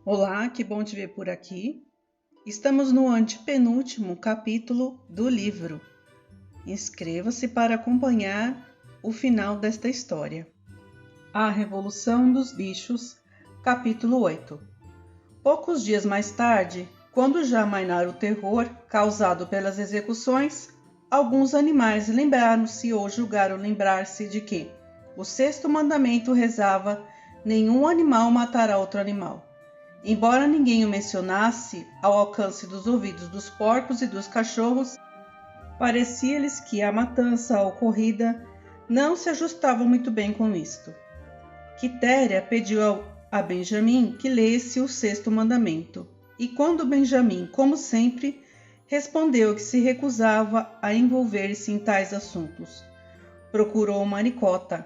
Olá, que bom te ver por aqui. Estamos no antepenúltimo capítulo do livro. Inscreva-se para acompanhar o final desta história. A Revolução dos Bichos, capítulo 8. Poucos dias mais tarde, quando já amainara o terror causado pelas execuções, alguns animais lembraram-se ou julgaram lembrar-se de que o sexto mandamento rezava: nenhum animal matará outro animal. Embora ninguém o mencionasse ao alcance dos ouvidos dos porcos e dos cachorros, parecia-lhes que a matança ocorrida não se ajustava muito bem com isto. Quitéria pediu a Benjamim que lesse o sexto mandamento, e quando Benjamim, como sempre, respondeu que se recusava a envolver-se em tais assuntos, procurou Maricota.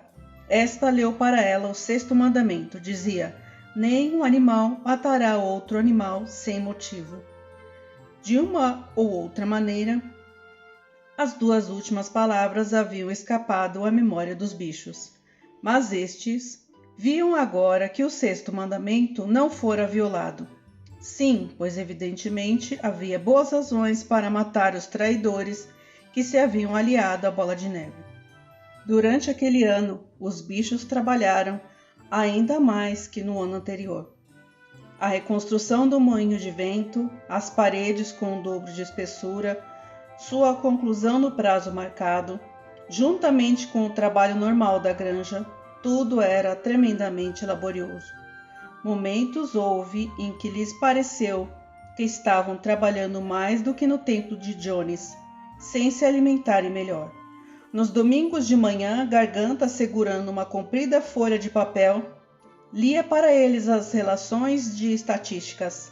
Esta leu para ela o sexto mandamento. Dizia: nenhum animal matará outro animal sem motivo. De uma ou outra maneira, as duas últimas palavras haviam escapado à memória dos bichos, mas estes viam agora que o sexto mandamento não fora violado. Sim, pois evidentemente havia boas razões para matar os traidores que se haviam aliado à Bola de Neve. Durante aquele ano, os bichos trabalharam ainda mais que no ano anterior. A reconstrução do moinho de vento, as paredes com o dobro de espessura, sua conclusão no prazo marcado, juntamente com o trabalho normal da granja, tudo era tremendamente laborioso. Momentos houve em que lhes pareceu que estavam trabalhando mais do que no tempo de Jones, sem se alimentarem melhor. Nos domingos de manhã, Garganta, segurando uma comprida folha de papel, lia para eles as relações de estatísticas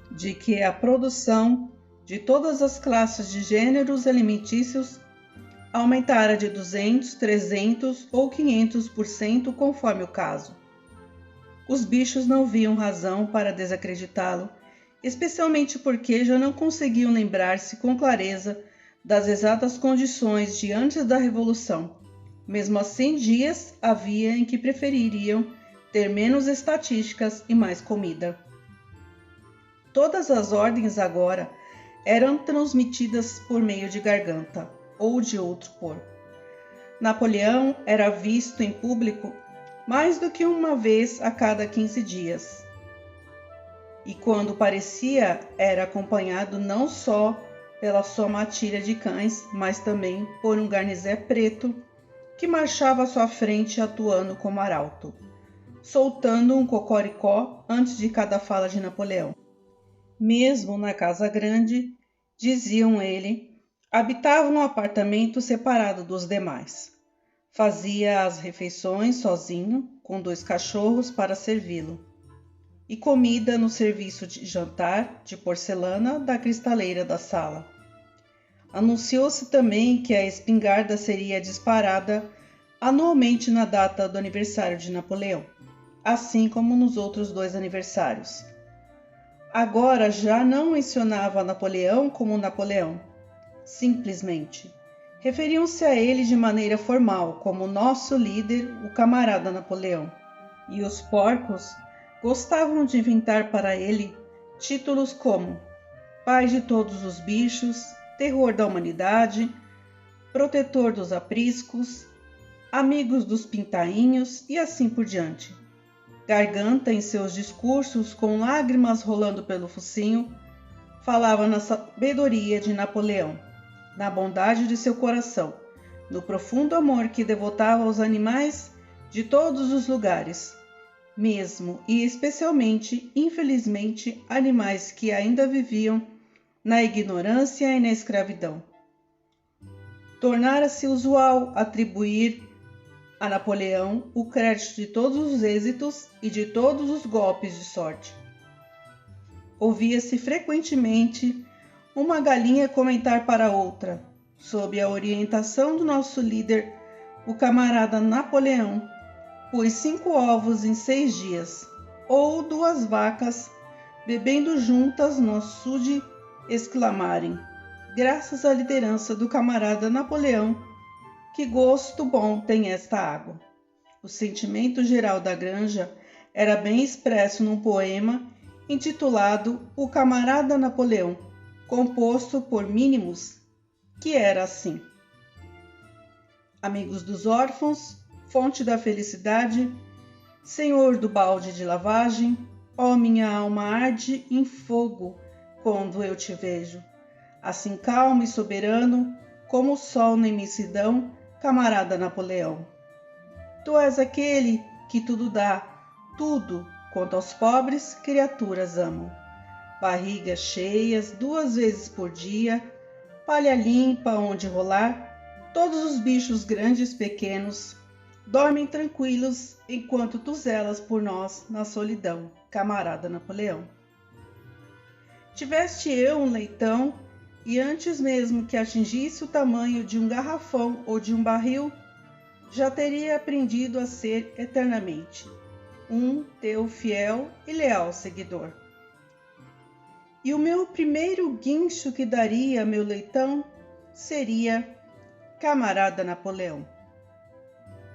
de que a produção de todas as classes de gêneros alimentícios aumentara de 200, 300 ou 500% conforme o caso. Os bichos não viam razão para desacreditá-lo, especialmente porque já não conseguiam lembrar-se com clareza das exatas condições de antes da Revolução. Mesmo assim, dias havia em que prefeririam ter menos estatísticas e mais comida. Todas as ordens agora eram transmitidas por meio de Garganta ou de outro porco. Napoleão era visto em público mais do que uma vez a cada 15 dias. E quando parecia, era acompanhado não só pela sua matilha de cães, mas também por um garnizé preto que marchava à sua frente atuando como arauto, soltando um cocoricó antes de cada fala de Napoleão. Mesmo na Casa Grande, diziam ele, habitava um apartamento separado dos demais. Fazia as refeições sozinho, com 2 cachorros para servi-lo, e comida no serviço de jantar de porcelana da cristaleira da sala. Anunciou-se também que a espingarda seria disparada anualmente na data do aniversário de Napoleão, assim como nos outros 2 aniversários. Agora já não mencionava Napoleão como Napoleão. Simplesmente referiam-se a ele de maneira formal como nosso líder, o camarada Napoleão. E os porcos gostavam de inventar para ele títulos como pai de todos os bichos, terror da humanidade, protetor dos apriscos, amigos dos pintainhos e assim por diante. Garganta, em seus discursos, com lágrimas rolando pelo focinho, falava na sabedoria de Napoleão, na bondade de seu coração, no profundo amor que devotava aos animais de todos os lugares, mesmo e especialmente, infelizmente, animais que ainda viviam na ignorância e na escravidão. Tornara-se usual atribuir a Napoleão o crédito de todos os êxitos e de todos os golpes de sorte. Ouvia-se frequentemente uma galinha comentar para outra, sob a orientação do nosso líder, o camarada Napoleão, pôs 5 ovos em 6 dias, ou 2 vacas bebendo juntas no açude exclamarem, graças à liderança do camarada Napoleão, que gosto bom tem esta água. O sentimento geral da granja era bem expresso num poema intitulado O Camarada Napoleão, composto por Minimus, que era assim: amigos dos órfãos, fonte da felicidade, senhor do balde de lavagem, ó minha alma arde em fogo quando eu te vejo, assim calmo e soberano como o sol na imensidão, camarada Napoleão. Tu és aquele que tudo dá, tudo quanto aos pobres criaturas amam. Barrigas cheias 2 vezes por dia, palha limpa onde rolar, todos os bichos grandes e pequenos dormem tranquilos enquanto tu zelas por nós na solidão, camarada Napoleão. Tiveste eu um leitão, e antes mesmo que atingisse o tamanho de um garrafão ou de um barril, já teria aprendido a ser eternamente um teu fiel e leal seguidor. E o meu primeiro guincho que daria a meu leitão seria camarada Napoleão.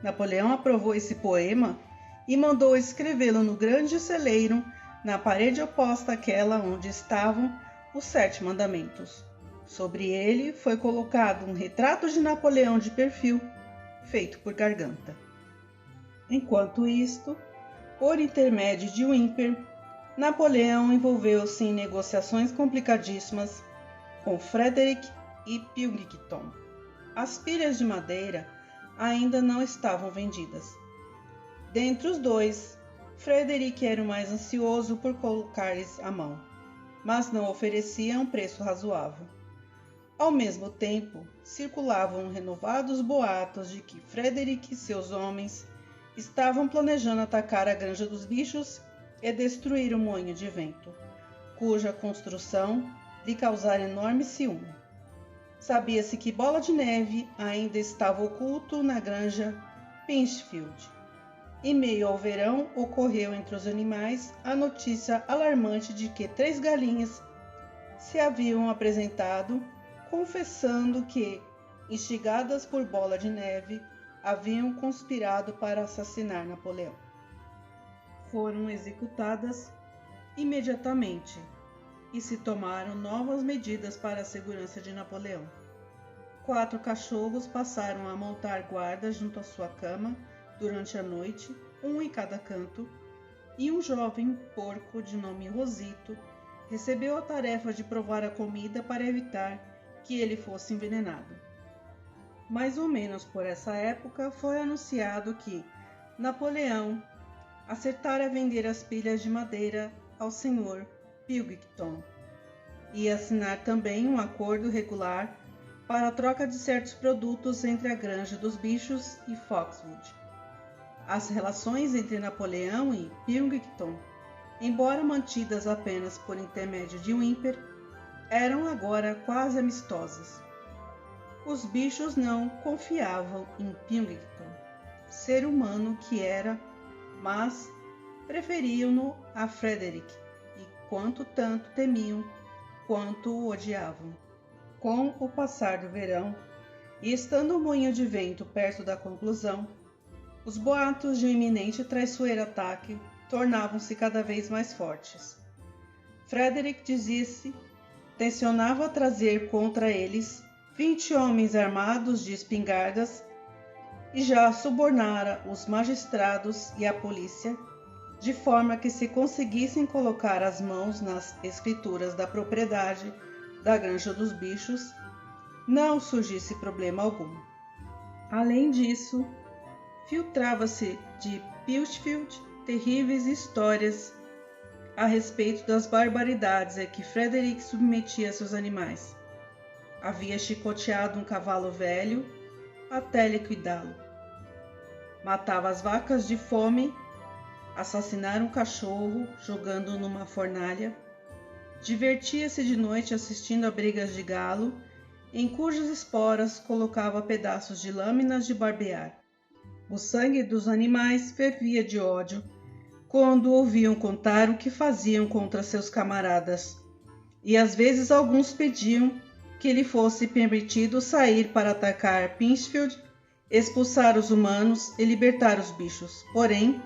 Napoleão aprovou esse poema e mandou escrevê-lo no grande celeiro, na parede oposta àquela onde estavam os 7 mandamentos. Sobre ele foi colocado um retrato de Napoleão de perfil, feito por Garganta. Enquanto isto, por intermédio de Whymper, Napoleão envolveu-se em negociações complicadíssimas com Frederick e Pilkington. As pilhas de madeira ainda não estavam vendidas. Dentre os dois, Frederick era o mais ansioso por colocar-lhes a mão, mas não oferecia um preço razoável. Ao mesmo tempo, circulavam renovados boatos de que Frederick e seus homens estavam planejando atacar a Granja dos Bichos e destruir o moinho de vento, cuja construção lhe causara enorme ciúme. Sabia-se que Bola de Neve ainda estava oculto na Granja Pinchfield. Em meio ao verão, ocorreu entre os animais a notícia alarmante de que 3 galinhas se haviam apresentado, confessando que, instigadas por Bola de Neve, haviam conspirado para assassinar Napoleão. Foram executadas imediatamente e se tomaram novas medidas para a segurança de Napoleão. 4 cachorros passaram a montar guarda junto à sua cama durante a noite, um em cada canto, e um jovem porco de nome Rosito recebeu a tarefa de provar a comida para evitar que ele fosse envenenado. Mais ou menos por essa época foi anunciado que Napoleão acertara vender as pilhas de madeira ao Sr. Pilkington e assinar também um acordo regular para a troca de certos produtos entre a Granja dos Bichos e Foxwood. As relações entre Napoleão e Pilkington, embora mantidas apenas por intermédio de Whymper, eram agora quase amistosas. Os bichos não confiavam em Pilkington, ser humano que era, mas preferiam-no a Frederick, e quanto tanto temiam, quanto o odiavam. Com o passar do verão, e estando o moinho de vento perto da conclusão, os boatos de um iminente e traiçoeiro ataque tornavam-se cada vez mais fortes. Frederick dizia-se tencionava trazer contra eles 20 homens armados de espingardas e já subornara os magistrados e a polícia, de forma que se conseguissem colocar as mãos nas escrituras da propriedade da Granja dos Bichos, não surgisse problema algum. Além disso, filtrava-se de Pilchfield terríveis histórias a respeito das barbaridades a que Frederick submetia seus animais. Havia chicoteado um cavalo velho até liquidá-lo. Matava as vacas de fome, assassinara um cachorro jogando-o numa fornalha, divertia-se de noite assistindo a brigas de galo, em cujas esporas colocava pedaços de lâminas de barbear. O sangue dos animais fervia de ódio quando ouviam contar o que faziam contra seus camaradas, e às vezes alguns pediam que lhe fosse permitido sair para atacar Pinchfield, expulsar os humanos e libertar os bichos. Porém,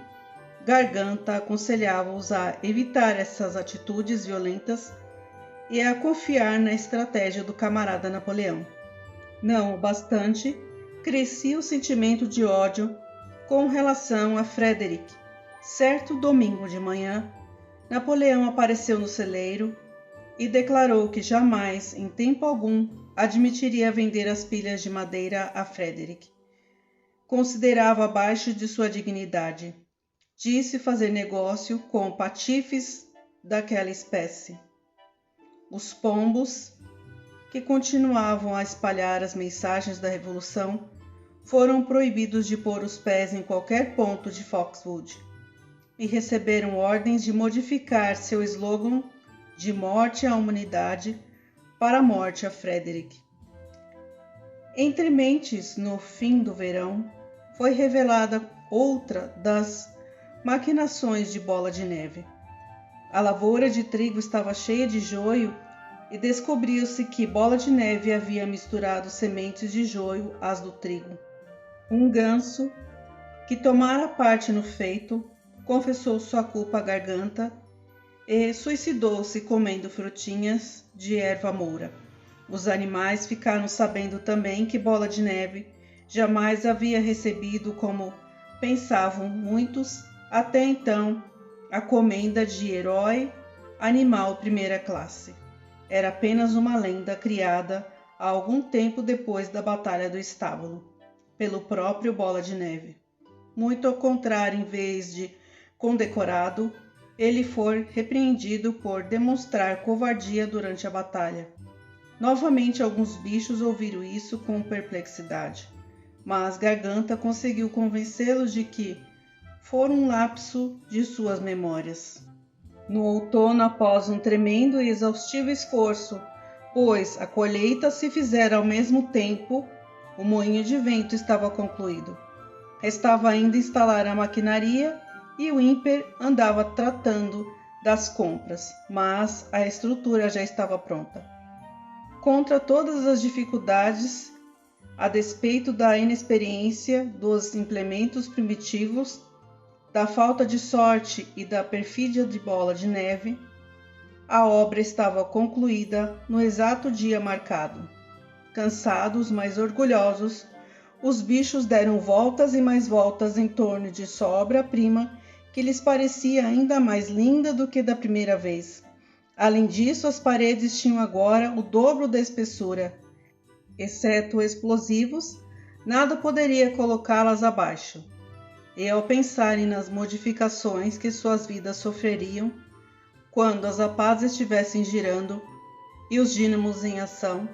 Garganta aconselhava-os a evitar essas atitudes violentas e a confiar na estratégia do camarada Napoleão. Não o bastante, crescia o sentimento de ódio com relação a Frederick. Certo domingo de manhã, Napoleão apareceu no celeiro e declarou que jamais, em tempo algum, admitiria vender as pilhas de madeira a Frederick. Considerava abaixo de sua dignidade. Disse fazer negócio com patifes daquela espécie. Os pombos, que continuavam a espalhar as mensagens da Revolução, foram proibidos de pôr os pés em qualquer ponto de Foxwood e receberam ordens de modificar seu slogan de morte à humanidade para a morte a Frederick. Entre mentes, no fim do verão, foi revelada outra das maquinações de Bola de Neve. A lavoura de trigo estava cheia de joio e descobriu-se que Bola de Neve havia misturado sementes de joio às do trigo. Um ganso, que tomara parte no feito, confessou sua culpa à Garganta e suicidou-se comendo frutinhas de erva moura. Os animais ficaram sabendo também que Bola de Neve jamais havia recebido, como pensavam muitos, até então, a comenda de herói animal primeira classe. Era apenas uma lenda criada há algum tempo depois da Batalha do Estábulo, pelo próprio Bola de Neve. Muito ao contrário, em vez de condecorado, ele foi repreendido por demonstrar covardia durante a batalha. Novamente, alguns bichos ouviram isso com perplexidade, mas Garganta conseguiu convencê-los de que fora um lapso de suas memórias. No outono, após um tremendo e exaustivo esforço, pois a colheita se fizera ao mesmo tempo, o moinho de vento estava concluído. Restava ainda instalar a maquinaria e o ímper andava tratando das compras, mas a estrutura já estava pronta. Contra todas as dificuldades, a despeito da inexperiência dos implementos primitivos, da falta de sorte e da perfídia de Bola de Neve, a obra estava concluída no exato dia marcado. Cansados, mas orgulhosos, os bichos deram voltas e mais voltas em torno de sua obra-prima, que lhes parecia ainda mais linda do que da primeira vez. Além disso, as paredes tinham agora o dobro da espessura. Exceto explosivos, nada poderia colocá-las abaixo. E ao pensarem nas modificações que suas vidas sofreriam, quando as rapazes estivessem girando e os dínamos em ação,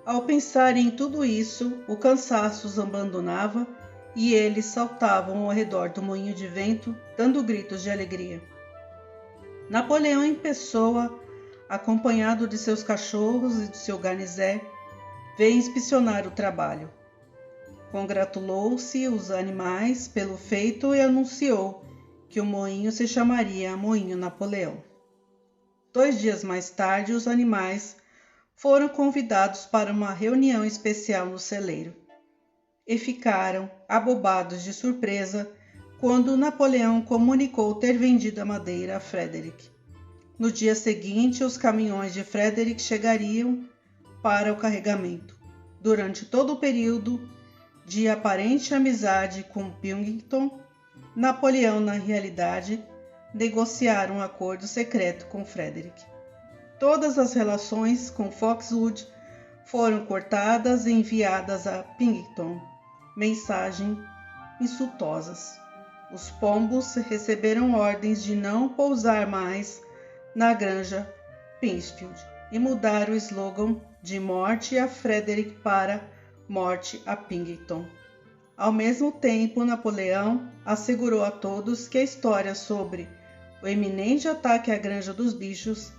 ao pensarem em tudo isso, o cansaço os abandonava e eles saltavam ao redor do moinho de vento, dando gritos de alegria. Napoleão em pessoa, acompanhado de seus cachorros e de seu garnizé, veio inspecionar o trabalho. Congratulou-se os animais pelo feito e anunciou que o moinho se chamaria Moinho Napoleão. 2 dias mais tarde, os animais foram convidados para uma reunião especial no celeiro e ficaram abobados de surpresa quando Napoleão comunicou ter vendido a madeira a Frederick. No dia seguinte, os caminhões de Frederick chegariam para o carregamento. Durante todo o período de aparente amizade com Pilkington, Napoleão, na realidade, negociara um acordo secreto com Frederick. Todas as relações com Foxwood foram cortadas e enviadas a Pilkington mensagens insultosas. Os pombos receberam ordens de não pousar mais na granja Pinsfield e mudar o slogan de morte a Frederick para morte a Pilkington. Ao mesmo tempo, Napoleão assegurou a todos que a história sobre o iminente ataque à Granja dos Bichos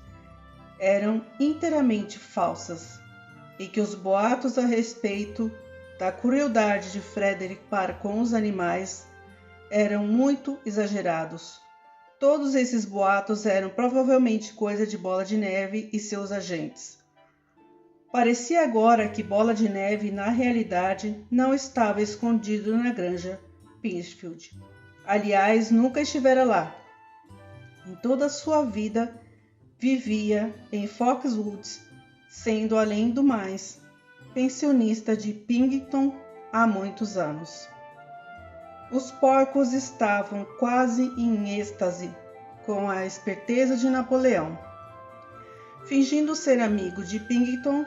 eram inteiramente falsas e que os boatos a respeito da crueldade de Frederick para com os animais eram muito exagerados. Todos esses boatos eram provavelmente coisa de Bola de Neve e seus agentes. Parecia agora que Bola de Neve, na realidade, não estava escondido na granja Pinsfield. Aliás, nunca estivera lá. Em toda a sua vida, vivia em Foxwoods, sendo, além do mais, pensionista de Pingleton há muitos anos. Os porcos estavam quase em êxtase com a esperteza de Napoleão. Fingindo ser amigo de Pingleton,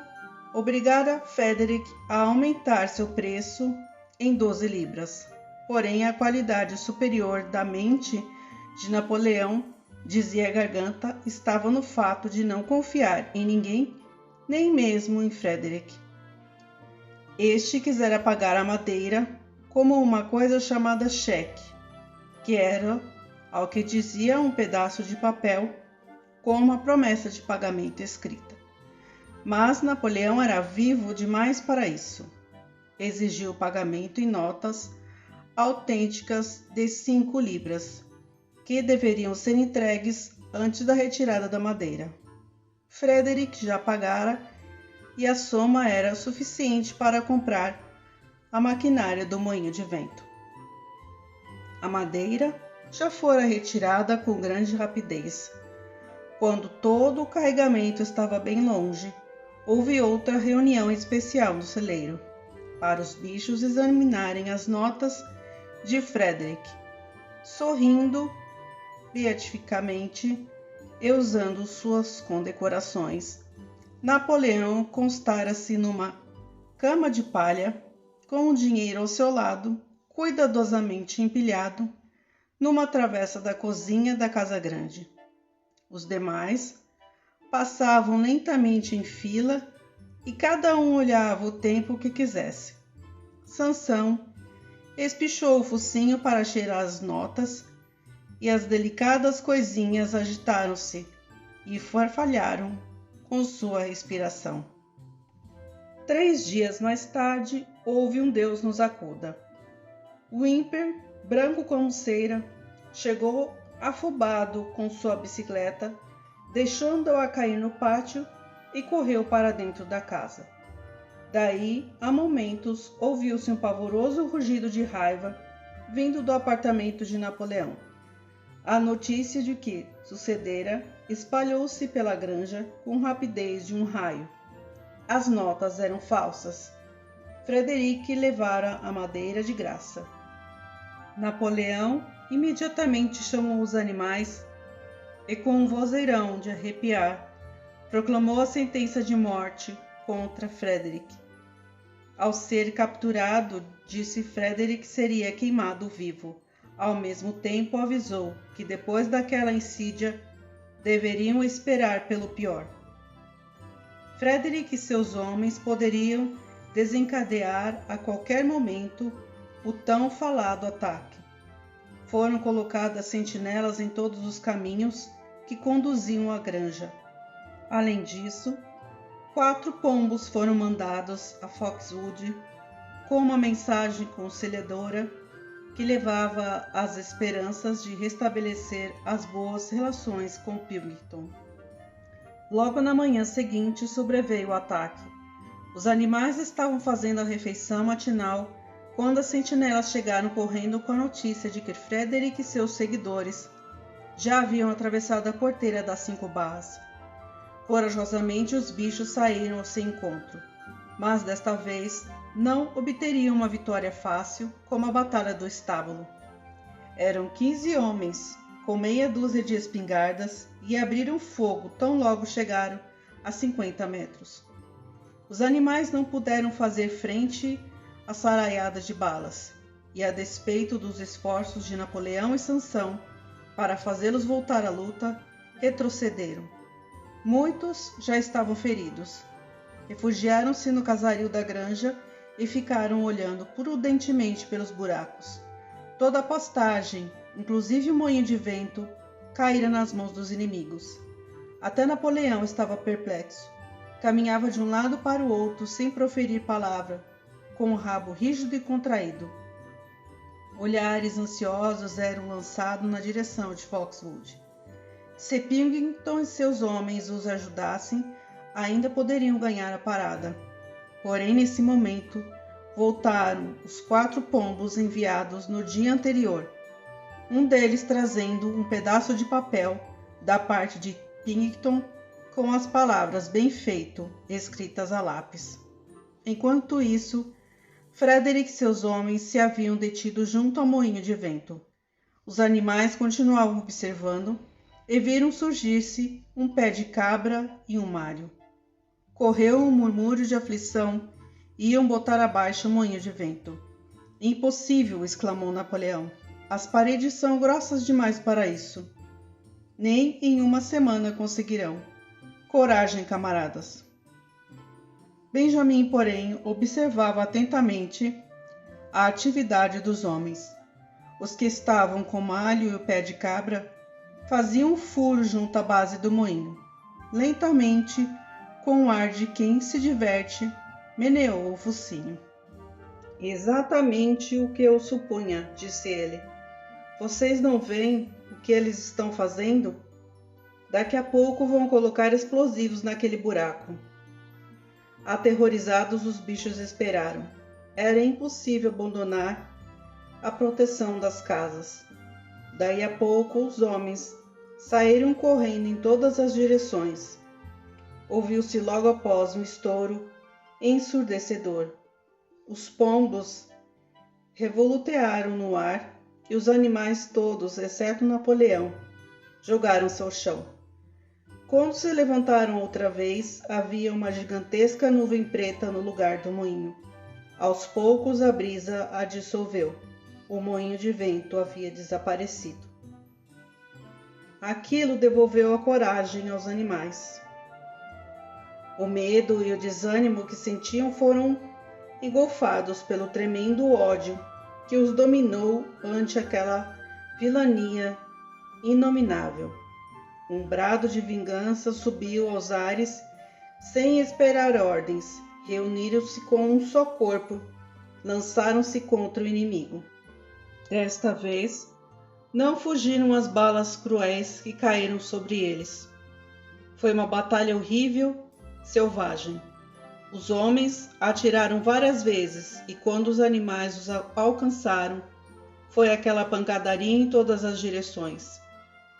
obrigara Frederick a aumentar seu preço em 12 libras. Porém, a qualidade superior da mente de Napoleão, dizia a garganta, estava no fato de não confiar em ninguém, nem mesmo em Frederick. Este quisera pagar a madeira como uma coisa chamada cheque, que era, ao que dizia, um pedaço de papel com uma promessa de pagamento escrita. Mas Napoleão era vivo demais para isso. Exigiu o pagamento em notas autênticas de 5 libras, que deveriam ser entregues antes da retirada da madeira. Frederick já pagara e a soma era suficiente para comprar a maquinária do moinho de vento. A madeira já fora retirada com grande rapidez. Quando todo o carregamento estava bem longe, houve outra reunião especial no celeiro, para os bichos examinarem as notas de Frederick. Sorrindo beatificamente e usando suas condecorações, Napoleão constara-se numa cama de palha, com o dinheiro ao seu lado, cuidadosamente empilhado, numa travessa da cozinha da casa grande. Os demais passavam lentamente em fila e cada um olhava o tempo que quisesse. Sansão espichou o focinho para cheirar as notas e as delicadas coisinhas agitaram-se e farfalharam com sua respiração. 3 dias mais tarde, houve um Deus nos acuda. Whymper, branco como cera, chegou afobado com sua bicicleta, deixando-a cair no pátio e correu para dentro da casa. Daí, a momentos, ouviu-se um pavoroso rugido de raiva vindo do apartamento de Napoleão. A notícia de que sucedera espalhou-se pela granja com rapidez de um raio. As notas eram falsas. Frederick levara a madeira de graça. Napoleão imediatamente chamou os animais e, com um vozeirão de arrepiar, proclamou a sentença de morte contra Frederick. Ao ser capturado, disse Frederick seria queimado vivo. Ao mesmo tempo avisou que depois daquela insídia deveriam esperar pelo pior. Frederick e seus homens poderiam desencadear a qualquer momento o tão falado ataque. Foram colocadas sentinelas em todos os caminhos que conduziam à granja. Além disso, 4 pombos foram mandados a Foxwood com uma mensagem conselhadora que levava às esperanças de restabelecer as boas relações com Pingleton. Logo na manhã seguinte sobreveio o ataque. Os animais estavam fazendo a refeição matinal quando as sentinelas chegaram correndo com a notícia de que Frederick e seus seguidores já haviam atravessado a porteira das 5 barras. Corajosamente os bichos saíram ao seu encontro, mas desta vez não obteriam uma vitória fácil como a batalha do estábulo. Eram 15 homens com meia dúzia de espingardas e abriram fogo tão logo chegaram a 50 metros. Os animais não puderam fazer frente às saraiadas de balas, e a despeito dos esforços de Napoleão e Sansão para fazê-los voltar à luta, retrocederam. Muitos já estavam feridos. Refugiaram-se no casario da granja e ficaram olhando prudentemente pelos buracos. Toda a postagem, inclusive o moinho de vento, caíra nas mãos dos inimigos. Até Napoleão estava perplexo. Caminhava de um lado para o outro sem proferir palavra, com o rabo rígido e contraído. Olhares ansiosos eram lançados na direção de Foxwood. Se Pingleton e seus homens os ajudassem, ainda poderiam ganhar a parada. Porém, nesse momento, voltaram os 4 pombos enviados no dia anterior. um deles trazendo um pedaço de papel da parte de Pennington com as palavras "bem feito" escritas a lápis. Enquanto isso, Frederick e seus homens se haviam detido junto ao moinho de vento. Os animais continuavam observando e viram surgir-se um pé de cabra e um malho. Correu um murmúrio de aflição. Iam botar abaixo o moinho de vento. Impossível, exclamou Napoleão. As paredes são grossas demais para isso. Nem em uma semana conseguirão. Coragem, camaradas. Benjamin, porém, observava atentamente a atividade dos homens. Os que estavam com o malho e o pé de cabra faziam um furo junto à base do moinho. Lentamente, com o ar de quem se diverte, meneou o focinho. Exatamente o que eu supunha, disse ele. Vocês não veem o que eles estão fazendo? Daqui a pouco vão colocar explosivos naquele buraco. Aterrorizados, os bichos esperaram. Era impossível abandonar a proteção das casas. Daí a pouco, os homens saíram correndo em todas as direções. Ouviu-se logo após um estouro ensurdecedor. Os pombos revolotearam no ar e os animais todos, exceto Napoleão, jogaram-se ao chão. Quando se levantaram outra vez, havia uma gigantesca nuvem preta no lugar do moinho. Aos poucos a brisa a dissolveu. O moinho de vento havia desaparecido. Aquilo devolveu a coragem aos animais. O medo e o desânimo que sentiam foram engolfados pelo tremendo ódio que os dominou ante aquela vilania inominável. Um brado de vingança subiu aos ares sem esperar ordens. Reuniram-se com um só corpo, lançaram-se contra o inimigo. Desta vez, não fugiram as balas cruéis que caíram sobre eles. Foi uma batalha horrível, selvagem. Os homens atiraram várias vezes e quando os animais os alcançaram, foi aquela pancadaria em todas as direções,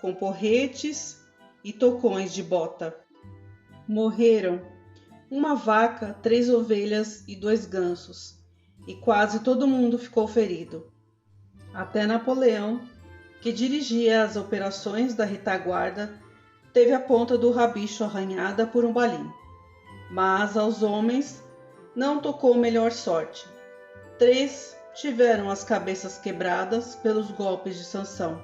com porretes e tocões de bota. Morreram uma vaca, 3 ovelhas e 2 gansos, e quase todo mundo ficou ferido. Até Napoleão, que dirigia as operações da retaguarda, teve a ponta do rabicho arranhada por um balim. Mas aos homens não tocou melhor sorte. 3 tiveram as cabeças quebradas pelos golpes de Sansão.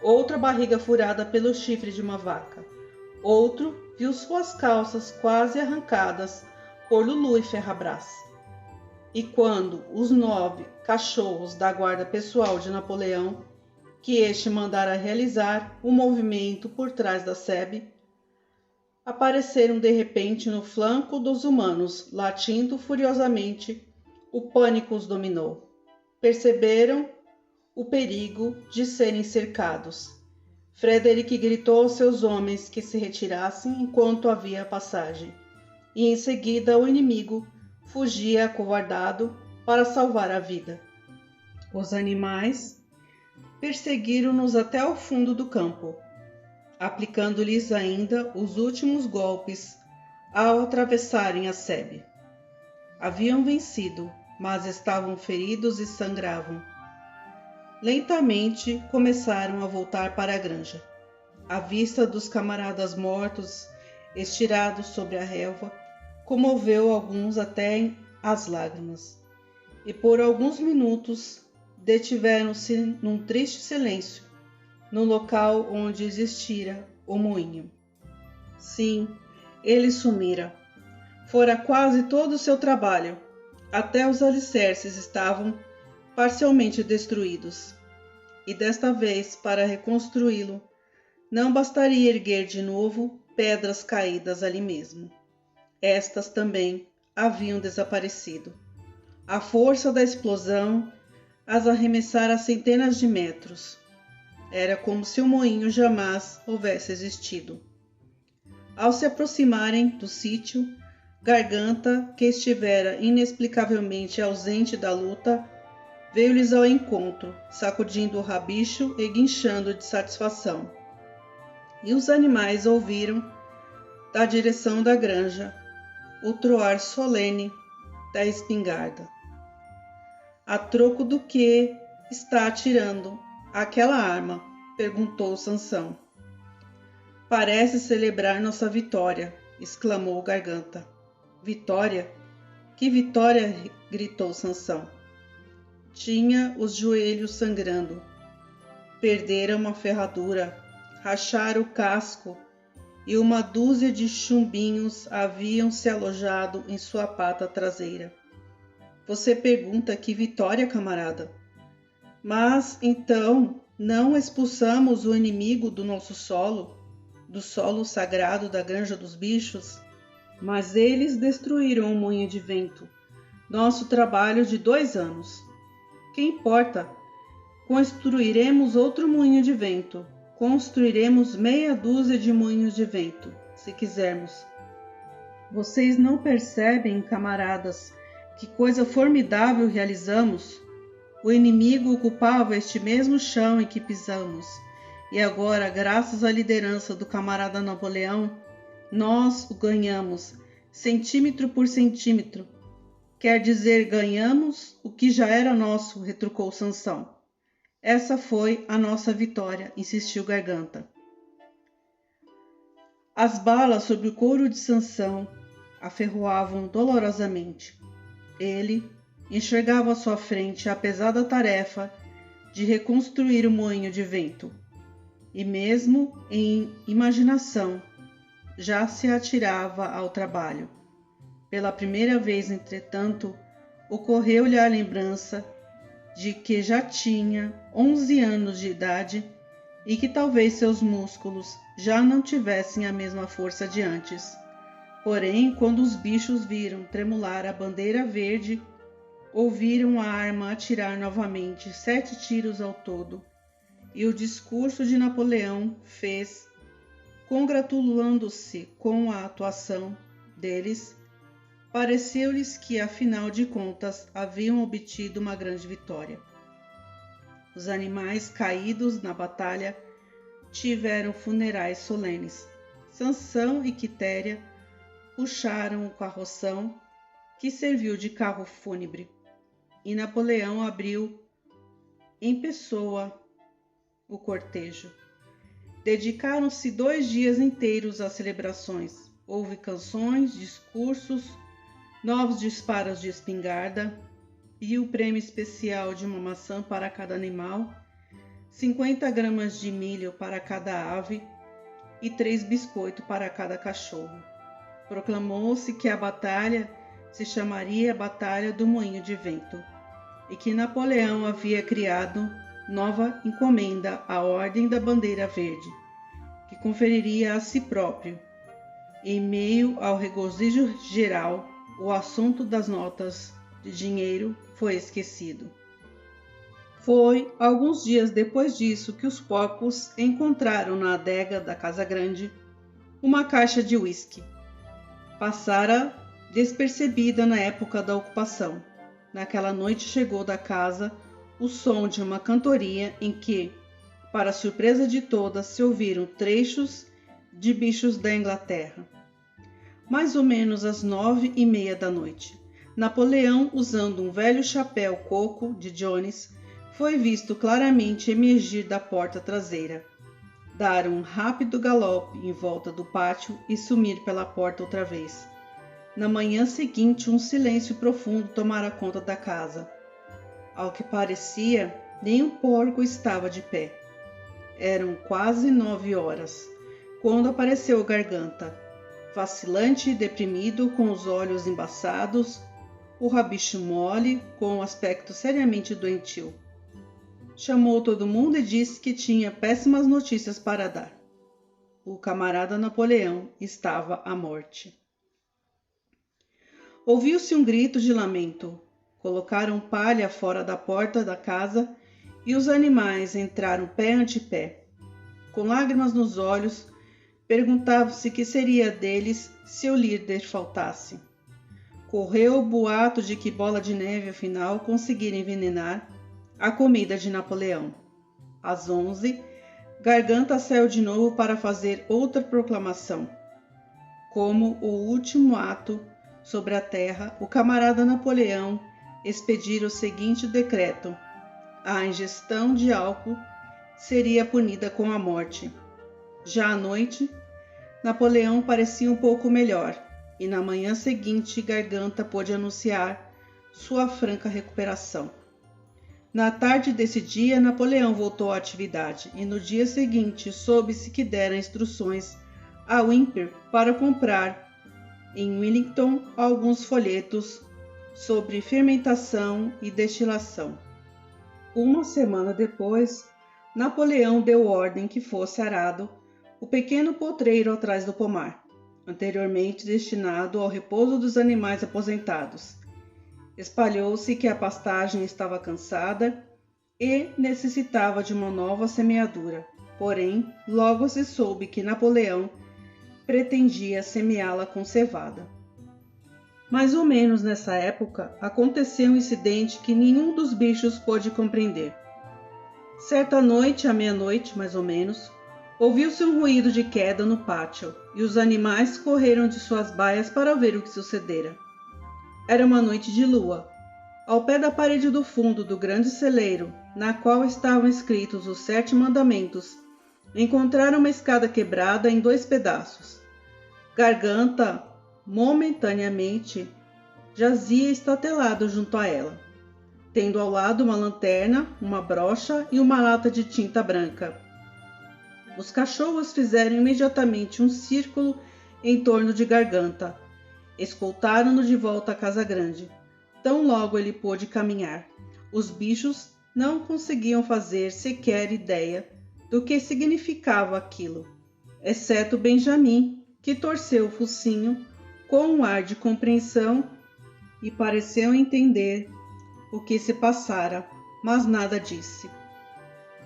Outra barriga furada pelo chifre de uma vaca. Outro viu suas calças quase arrancadas por Lulu e Ferrabras. E quando os 9 cachorros da guarda pessoal de Napoleão, que este mandara realizar um movimento por trás da sebe, apareceram de repente no flanco dos humanos, latindo furiosamente, o pânico os dominou. Perceberam o perigo de serem cercados. Frederick gritou aos seus homens que se retirassem enquanto havia passagem, e em seguida o inimigo fugia acovardado para salvar a vida. Os animais perseguiram-nos até o fundo do campo, aplicando-lhes ainda os últimos golpes ao atravessarem a sebe. Haviam vencido, mas estavam feridos e sangravam. Lentamente começaram a voltar para a granja. A vista dos camaradas mortos, estirados sobre a relva, comoveu alguns até as lágrimas, e por alguns minutos detiveram-se num triste silêncio no local onde existira o moinho. Sim, ele sumira. Fora quase todo o seu trabalho. Até os alicerces estavam parcialmente destruídos. E desta vez, para reconstruí-lo, não bastaria erguer de novo pedras caídas ali mesmo. Estas também haviam desaparecido. A força da explosão as arremessara a centenas de metros. Era como se o moinho jamais houvesse existido. Ao se aproximarem do sítio, Garganta, que estivera inexplicavelmente ausente da luta, veio-lhes ao encontro, sacudindo o rabicho e guinchando de satisfação. E os animais ouviram, da direção da granja, o troar solene da espingarda. A troco do que está atirando aquela arma? Perguntou Sansão. Parece celebrar nossa vitória, exclamou o Garganta. Vitória? Que vitória? Gritou Sansão. Tinha os joelhos sangrando. Perdera uma ferradura, rachara o casco e uma dúzia de chumbinhos haviam se alojado em sua pata traseira. Você pergunta que vitória, camarada? Mas, então, não expulsamos o inimigo do nosso solo, do solo sagrado da Granja dos Bichos? Mas eles destruíram o moinho de vento, nosso trabalho de 2 anos. Que importa? Construiremos outro moinho de vento. Construiremos meia dúzia de moinhos de vento, se quisermos. Vocês não percebem, camaradas, que coisa formidável realizamos? O inimigo ocupava este mesmo chão em que pisamos, e agora, graças à liderança do camarada Napoleão, nós o ganhamos, centímetro por centímetro. Quer dizer, ganhamos o que já era nosso, retrucou Sansão. Essa foi a nossa vitória, insistiu Garganta. As balas sobre o couro de Sansão aferroavam dolorosamente. Ele enxergava à sua frente a pesada tarefa de reconstruir o moinho de vento, e mesmo em imaginação já se atirava ao trabalho. Pela primeira vez, entretanto, ocorreu-lhe a lembrança de que já tinha 11 anos de idade e que talvez seus músculos já não tivessem a mesma força de antes. Porém, quando os bichos viram tremular a bandeira verde, ouviram a arma atirar novamente 7 tiros ao todo, e o discurso de Napoleão fez, congratulando-se com a atuação deles, pareceu-lhes que, afinal de contas, haviam obtido uma grande vitória. Os animais caídos na batalha tiveram funerais solenes. Sansão e Quitéria puxaram o carroção, que serviu de carro fúnebre, e Napoleão abriu em pessoa o cortejo. Dedicaram-se 2 dias inteiros às celebrações. Houve canções, discursos, novos disparos de espingarda e o prêmio especial de uma maçã para cada animal, 50 gramas de milho para cada ave e 3 biscoitos para cada cachorro. Proclamou-se que a batalha se chamaria Batalha do Moinho de Vento e que Napoleão havia criado nova encomenda à Ordem da Bandeira Verde, que conferiria a si próprio. Em meio ao regozijo geral, o assunto das notas de dinheiro foi esquecido. Foi alguns dias depois disso que os porcos encontraram na adega da Casa Grande uma caixa de uísque. Passara despercebida na época da ocupação. Naquela noite chegou da casa o som de uma cantoria em que, para surpresa de todas, se ouviram trechos de Bichos da Inglaterra. Mais ou menos às 9:30 da noite, Napoleão, usando um velho chapéu coco de Jones, foi visto claramente emergir da porta traseira, dar um rápido galope em volta do pátio e sumir pela porta outra vez. Na manhã seguinte, um silêncio profundo tomara conta da casa. Ao que parecia, nenhum porco estava de pé. Eram quase 9 horas, quando apareceu o Garganta, vacilante e deprimido, com os olhos embaçados, o rabicho mole, com um aspecto seriamente doentio. Chamou todo mundo e disse que tinha péssimas notícias para dar. O camarada Napoleão estava à morte. Ouviu-se um grito de lamento. Colocaram palha fora da porta da casa e os animais entraram pé ante pé. Com lágrimas nos olhos, perguntavam-se que seria deles se o líder faltasse. Correu o boato de que Bola de Neve, afinal, conseguira envenenar a comida de Napoleão. Às 11, Garganta saiu de novo para fazer outra proclamação. Como o último ato sobre a terra, o camarada Napoleão expedira o seguinte decreto: a ingestão de álcool seria punida com a morte. Já à noite, Napoleão parecia um pouco melhor, e na manhã seguinte Garganta pôde anunciar sua franca recuperação. Na tarde desse dia, Napoleão voltou à atividade, e no dia seguinte soube-se que dera instruções a Whymper para comprar em Wellington alguns folhetos sobre fermentação e destilação. Uma semana depois, Napoleão deu ordem que fosse arado o pequeno potreiro atrás do pomar, anteriormente destinado ao repouso dos animais aposentados. Espalhou-se que a pastagem estava cansada e necessitava de uma nova semeadura. Porém, logo se soube que Napoleão pretendia semeá-la com cevada. Mais ou menos nessa época, aconteceu um incidente que nenhum dos bichos pôde compreender. Certa noite, à meia-noite, mais ou menos, ouviu-se um ruído de queda no pátio, e os animais correram de suas baias para ver o que sucedera. Era uma noite de lua. Ao pé da parede do fundo do grande celeiro, na qual estavam escritos os 7 mandamentos, encontraram uma escada quebrada em 2 pedaços. Garganta, momentaneamente, jazia estatelado junto a ela, tendo ao lado uma lanterna, uma brocha e uma lata de tinta branca. Os cachorros fizeram imediatamente um círculo em torno de Garganta. Escoltaram-no de volta à casa grande. Tão logo ele pôde caminhar. Os bichos não conseguiam fazer sequer ideia do que significava aquilo, exceto Benjamin, que torceu o focinho com um ar de compreensão e pareceu entender o que se passara, mas nada disse.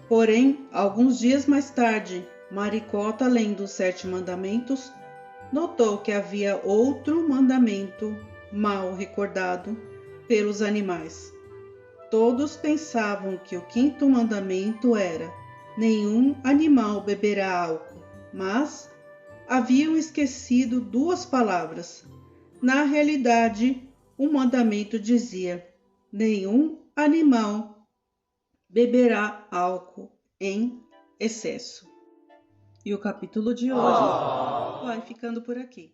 Porém, alguns dias mais tarde, Maricota, lendo os 7 mandamentos, notou que havia outro mandamento mal recordado pelos animais. Todos pensavam que o 5º mandamento era: nenhum animal beberá álcool, mas haviam esquecido 2 palavras. Na realidade, o mandamento dizia: nenhum animal beberá álcool em excesso. E o capítulo de hoje vai ficando por aqui.